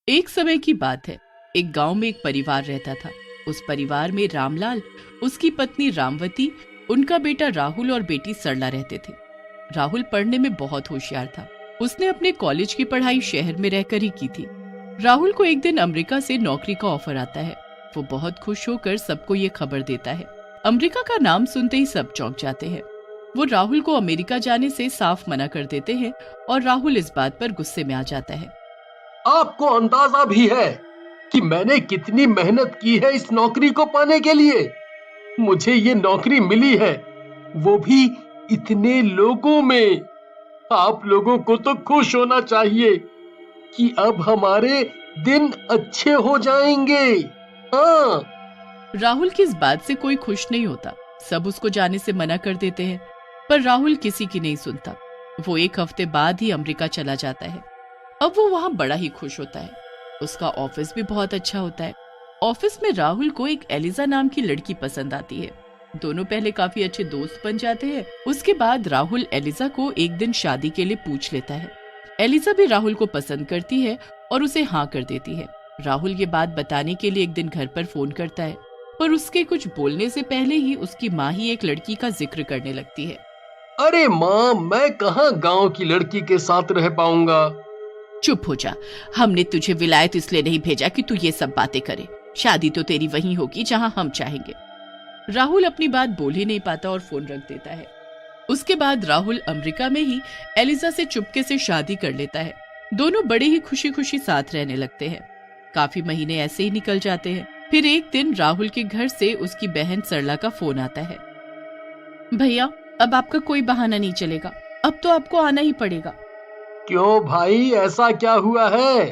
एक समय की बात है। एक गांव में एक परिवार रहता था। उस परिवार में रामलाल, उसकी पत्नी रामवती, उनका बेटा राहुल और बेटी सरला रहते थे। राहुल पढ़ने में बहुत होशियार था। उसने अपने कॉलेज की पढ़ाई शहर में रहकर ही की थी। राहुल को एक दिन अमेरिका से नौकरी का ऑफर आता है। वो बहुत खुश होकर सबको ये खबर देता है। अमेरिका का नाम सुनते ही सब चौंक जाते हैं। वो राहुल को अमेरिका जाने से साफ मना कर देते हैं और राहुल इस बात पर गुस्से में आ जाता है। आपको अंदाजा भी है कि मैंने कितनी मेहनत की है इस नौकरी को पाने के लिए। मुझे ये नौकरी मिली है, वो भी इतने लोगों में। आप लोगों को तो खुश होना चाहिए कि अब हमारे दिन अच्छे हो जाएंगे। हाँ। राहुल की इस बात से कोई खुश नहीं होता। सब उसको जाने से मना कर देते हैं, पर राहुल किसी की नहीं सुनता। वो एक हफ्ते बाद ही अमेरिका चला जाता है। अब वो वहाँ बड़ा ही खुश होता है। उसका ऑफिस भी बहुत अच्छा होता है। ऑफिस में राहुल को एक एलिजा नाम की लड़की पसंद आती है। दोनों पहले काफी अच्छे दोस्त बन जाते हैं। उसके बाद राहुल एलिजा को एक दिन शादी के लिए पूछ लेता है। एलिजा भी राहुल को पसंद करती है और उसे हाँ कर देती है। राहुल ये बात बताने के लिए एक दिन घर पर फोन करता है, पर उसके कुछ बोलने से पहले ही उसकी माँ ही एक लड़की का जिक्र करने लगती है। अरे माँ, मैं कहाँ गांव की लड़की के साथ रह पाऊंगा। चुप हो जा। हमने तुझे विलायत इसलिए नहीं भेजा कि तू ये सब बातें करे। शादी तो तेरी वहीं होगी जहां हम चाहेंगे। राहुल अपनी बात बोल ही नहीं पाता और फोन रख देता है। उसके बाद राहुल अमेरिका में ही एलिजा से चुपके से शादी कर लेता है। दोनों बड़े ही खुशी खुशी साथ रहने लगते हैं। काफी महीने ऐसे ही निकल जाते हैं। फिर एक दिन राहुल के घर से उसकी बहन सरला का फोन आता है। भैया, अब आपका कोई बहाना नहीं चलेगा। अब तो आपको आना ही पड़ेगा। क्यों भाई, ऐसा क्या हुआ है?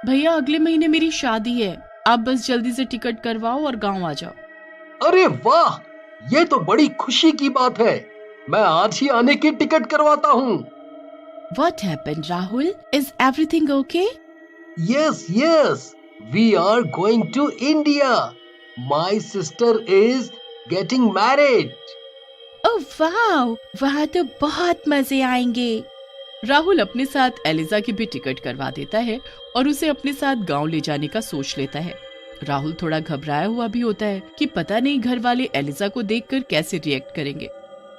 भैया, अगले महीने मेरी शादी है। आप बस जल्दी से टिकट करवाओ और गांव आ जाओ। अरे वाह, ये तो बड़ी खुशी की बात है। मैं आज ही आने की टिकट करवाता हूँ। What happened, Rahul? Is everything okay? Yes, we are going to India. My sister is getting married. Oh wow! वहाँ तो बहुत मजे आएंगे। राहुल अपने साथ एलिजा की भी टिकट करवा देता है और उसे अपने साथ गांव ले जाने का सोच लेता है। राहुल थोड़ा घबराया हुआ भी होता है कि पता नहीं घर वाले एलिजा को देखकर कैसे रिएक्ट करेंगे,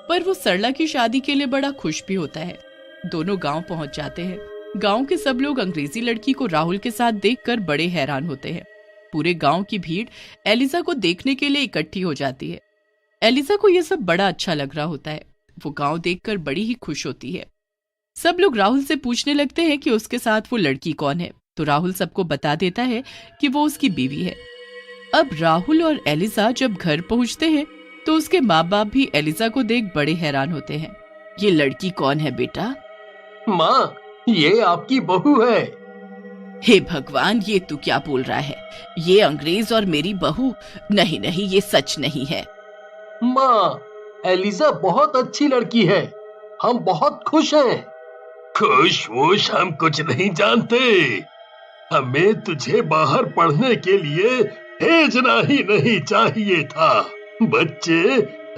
पर वो सरला की शादी के लिए बड़ा खुश भी होता है। दोनों गांव पहुंच जाते हैं। गांव के सब लोग अंग्रेजी लड़की को राहुल के साथ देखकर बड़े हैरान होते हैं। पूरे गांव की भीड़ एलिजा को देखने के लिए इकट्ठी हो जाती है। एलिजा को यह सब बड़ा अच्छा लग रहा होता है। वो गांव देखकर बड़ी ही खुश होती है। सब लोग राहुल से पूछने लगते हैं कि उसके साथ वो लड़की कौन है, तो राहुल सबको बता देता है कि वो उसकी बीवी है। अब राहुल और एलिजा जब घर पहुंचते हैं तो उसके माँ बाप भी एलिजा को देख बड़े हैरान होते हैं। ये लड़की कौन है बेटा? माँ, ये आपकी बहू है। हे भगवान, ये तू क्या बोल रहा है? ये अंग्रेज और मेरी बहू? नहीं, ये सच नहीं है। माँ, एलिजा बहुत अच्छी लड़की है। हम बहुत खुश हैं। खुश हम कुछ नहीं जानते। हमें तुझे बाहर पढ़ने के लिए भेजना ही नहीं चाहिए था। बच्चे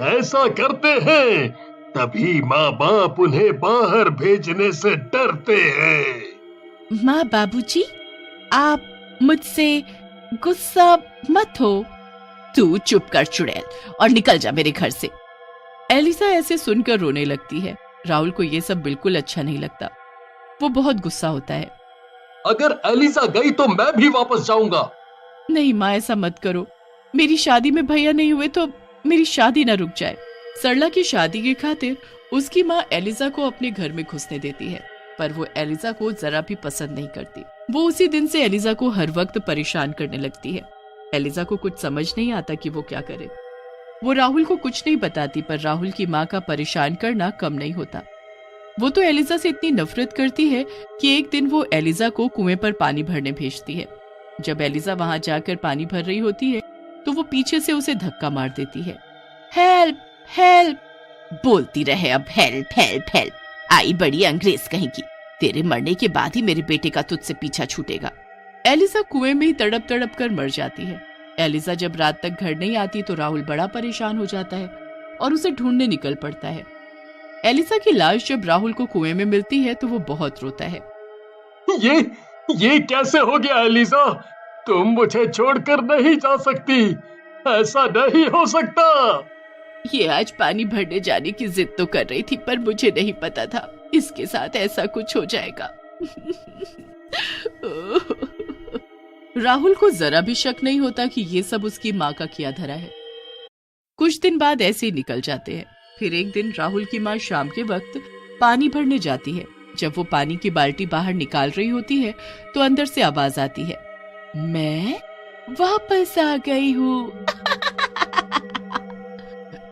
ऐसा करते हैं, तभी माँ बाप उन्हें बाहर भेजने से डरते हैं। माँ बाबूजी, आप मुझसे गुस्सा मत हो। तू चुप कर चुड़ैल और निकल जा मेरे घर से। एलिसा ऐसे सुनकर रोने लगती है। राहुल को ये सब बिल्कुल अच्छा नहीं लगता। वो बहुत गुस्सा होता है। अगर एलिसा गई तो मैं भी वापस जाऊंगा। नहीं माँ, ऐसा मत करो। मेरी शादी में भैया नहीं हुए तो मेरी शादी न रुक जाए। सरला की शादी की खातिर उसकी माँ एलिजा को अपने घर में घुसने देती है, पर वो एलिजा को जरा भी पसंद नहीं करती। वो उसी दिन से एलिजा को हर वक्त परेशान करने लगती है। एलिजा को कुछ समझ नहीं आता कि वो क्या करे। वो राहुल को कुछ नहीं बताती, पर राहुल की माँ का परेशान करना कम नहीं होता। वो तो एलिजा से इतनी नफरत करती है कि एक दिन वो एलिजा को कुएं पर पानी भरने भेजती है। जब एलिजा वहां जाकर पानी भर रही होती है तो वो पीछे से उसे धक्का मार देती है। हेल्प हेल्प बोलती रहे अब, हेल्प हेल्प हेल्प। आई बड़ी अंग्रेज कहीं की। तेरे मरने के बाद ही मेरे बेटे का तुझसे पीछा छूटेगा। एलिजा कुएं में ही तड़प तड़प कर मर जाती है। एलिजा जब रात तक घर नहीं आती तो राहुल बड़ा परेशान हो जाता है और उसे ढूंढने निकल पड़ता है। एलिजा की लाश जब राहुल को कुएं में मिलती है तो वो बहुत रोता है। ये कैसे हो गया एलिसा? तुम मुझे छोड़कर नहीं जा सकती, ऐसा नहीं हो सकता। ये आज पानी भरने जाने की जिद तो कर रही थी, पर मुझे नहीं पता था इसके साथ ऐसा कुछ हो जाएगा। राहुल को जरा भी शक नहीं होता कि ये सब उसकी माँ का किया धरा है। कुछ दिन बाद ऐसे ही निकल जाते हैं। फिर एक दिन राहुल की माँ शाम के वक्त पानी भरने जाती है। जब वो पानी की बाल्टी बाहर निकाल रही होती है तो अंदर से आवाज आती है, मैं वापस आ गई हूँ।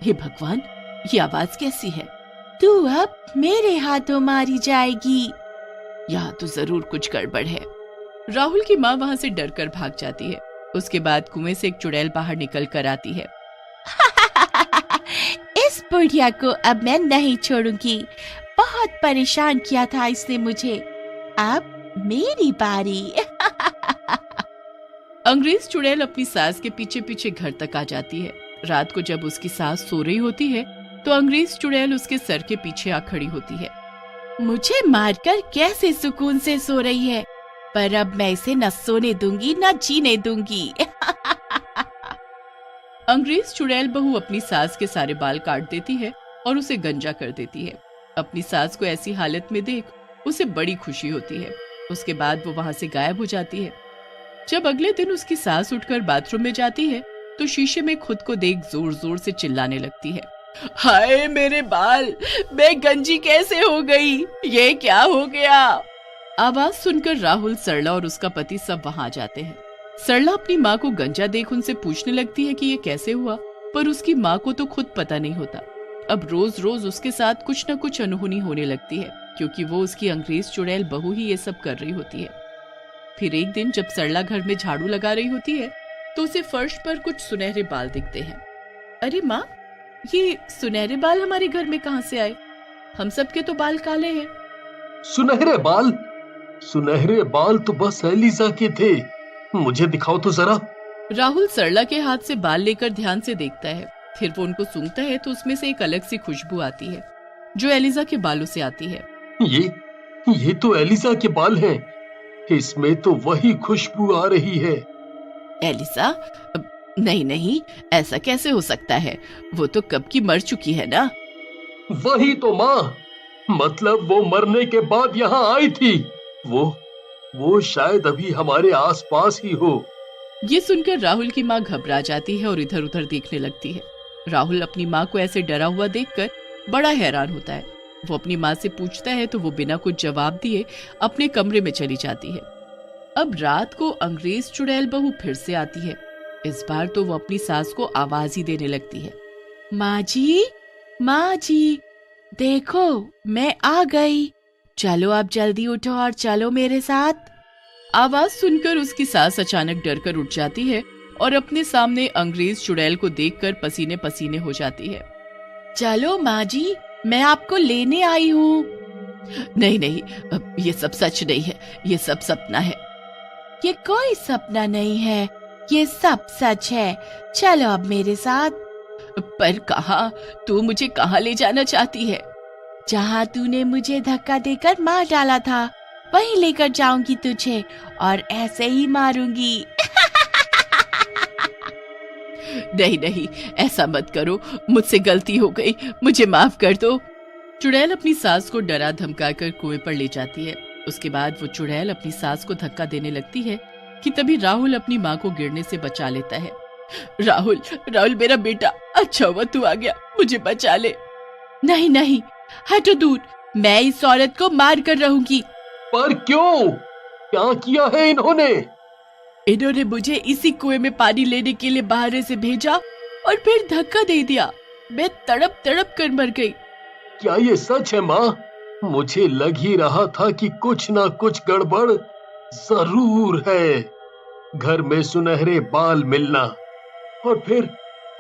हे भगवान, ये आवाज कैसी है? तू अब मेरे हाथों मारी जाएगी। यहाँ तो जरूर कुछ गड़बड़ है। राहुल की माँ वहाँ से डरकर भाग जाती है। उसके बाद कुएं से एक चुड़ैल बाहर निकल कर आती है। इस बुढ़िया को अब मैं नहीं छोड़ूंगी, बहुत परेशान किया था इसने मुझे, अब मेरी बारी। अंग्रेज चुड़ैल अपनी सास के पीछे पीछे घर तक आ जाती है। रात को जब उसकी सास सो रही होती है तो अंग्रेज चुड़ैल उसके सर के पीछे आ खड़ी होती है। मुझे मारकर कैसे सुकून से सो रही है, पर अब मैं इसे न सोने दूंगी न जीने दूंगी। अंग्रेज चुड़ैल बहू अपनी सास के सारे बाल काट देती है और उसे गंजा कर देती है। अपनी सास को ऐसी हालत में देख उसे बड़ी खुशी होती है। उसके बाद वो वहां से गायब हो जाती है। जब अगले दिन उसकी सास उठकर बाथरूम में जाती है तो शीशे में खुद को देख जोर जोर से चिल्लाने लगती है, हाय मेरे बाल, मैं गंजी कैसे हो गई, ये क्या हो गया? आवाज सुनकर राहुल, सरला और उसका पति सब वहां आ जाते हैं। सरला अपनी माँ को गंजा देख उनसे पूछने लगती है कि ये कैसे हुआ, पर उसकी माँ को तो खुद पता नहीं होता। अब रोज रोज उसके साथ कुछ न कुछ अनहोनी होने लगती है, क्योंकि वो उसकी अंग्रेज चुड़ैल बहू ही ये सब कर रही होती है। फिर एक दिन जब सरला घर में झाड़ू लगा रही होती है तो उसे फर्श पर कुछ सुनहरे बाल दिखते हैं। अरे माँ, ये सुनहरे बाल हमारे घर में कहाँ से आए? हम सबके तो बाल काले हैं। सुनहरे बाल? सुनहरे बाल तो बस एलिसा के थे, मुझे दिखाओ तो जरा। राहुल सरला के हाथ से बाल लेकर ध्यान से देखता है। फिर वो उनको सूंघता है तो उसमें से एक अलग सी खुशबू आती है जो एलिसा के बालों से आती है। ये तो एलिसा के बाल हैं। इसमें तो वही खुशबू आ रही है। एलिसा? नहीं नहीं, ऐसा कैसे हो सकता है? वो तो कब की मर चुकी है ना। वही तो माँ, मतलब वो मरने के बाद यहाँ आई थी। वो शायद अभी हमारे आसपास ही हो। ये सुनकर राहुल की माँ घबरा जाती है और इधर उधर देखने लगती है। राहुल अपनी माँ को ऐसे डरा हुआ देखकर बड़ा हैरान होता है। वो अपनी माँ से पूछता है तो वो बिना कुछ जवाब दिए अपने कमरे में चली जाती है। अब रात को अंग्रेज चुड़ैल बहू फिर से आती है। इस बार तो वो अपनी सास को आवाज ही देने लगती है, माँ जी, देखो मैं आ गई, चलो अब जल्दी उठो और चलो मेरे साथ। आवाज सुनकर उसकी सास अचानक डरकर उठ जाती है और अपने सामने अंग्रेज चुड़ैल को देखकर पसीने पसीने हो जाती है। चलो माँ जी, मैं आपको लेने आई हूँ। नहीं, ये सब सच नहीं है, ये सब सपना है। ये कोई सपना नहीं है, ये सब सच है, चलो अब मेरे साथ। पर कहाँ? तू मुझे कहाँ ले जाना चाहती है? जहाँ तूने मुझे धक्का देकर मार डाला था, वहीं लेकर जाऊंगी तुझे और ऐसे ही मारूंगी। नहीं, ऐसा मत करो, मुझसे गलती हो गई, मुझे माफ कर दो। चुड़ैल अपनी सास को डरा धमका कर कुएं पर ले जाती है। उसके बाद वो चुड़ैल अपनी सास को धक्का देने लगती है कि तभी राहुल अपनी माँ को गिरने से बचा लेता है। राहुल मेरा बेटा, अच्छा हुआ तू आ गया, मुझे बचा ले। नहीं, हटो दूर, मैं इस औरत को मार कर रहूंगी। पर क्यों? क्या किया है इन्होंने मुझे इसी कुएं में पानी लेने के लिए बाहर से भेजा और फिर धक्का दे दिया। मैं तड़प तड़प कर मर गई। क्या ये सच है माँ? मुझे लग ही रहा था कि कुछ ना कुछ गड़बड़ जरूर है। घर में सुनहरे बाल मिलना और फिर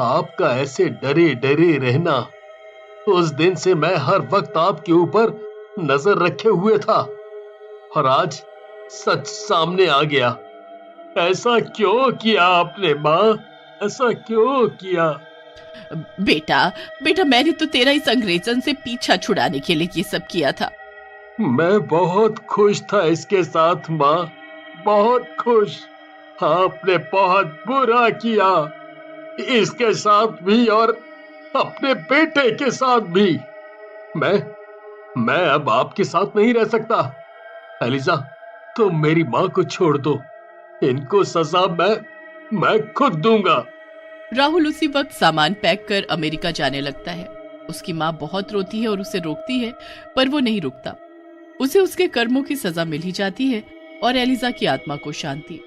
आपका ऐसे डरे डरे रहना। उस दिन से मैं हर वक्त आपके ऊपर नजर रखे हुए था और आज सच सामने आ गया। ऐसा क्यों किया आपने माँ? ऐसा क्यों किया? बेटा, मैंने तो तेरा इस अंग्रेजन से पीछा छुड़ाने के लिए ये सब किया था। मैं बहुत खुश था इसके साथ माँ, बहुत खुश। आपने बहुत बुरा किया, इसके साथ भी और अपने बेटे के साथ भी। मैं अब आपके साथ नहीं रह सकता। एलिजा, तुम मेरी माँ को छोड़ दो। इनको सजा मैं खुद दूंगा। राहुल उसी वक्त सामान पैक कर अमेरिका जाने लगता है। उसकी माँ बहुत रोती है और उसे रोकती है, पर वो नहीं रुकता। उसे उसके कर्मों की सजा मिल ही जाती है और एलिजा की आत्मा को शांति।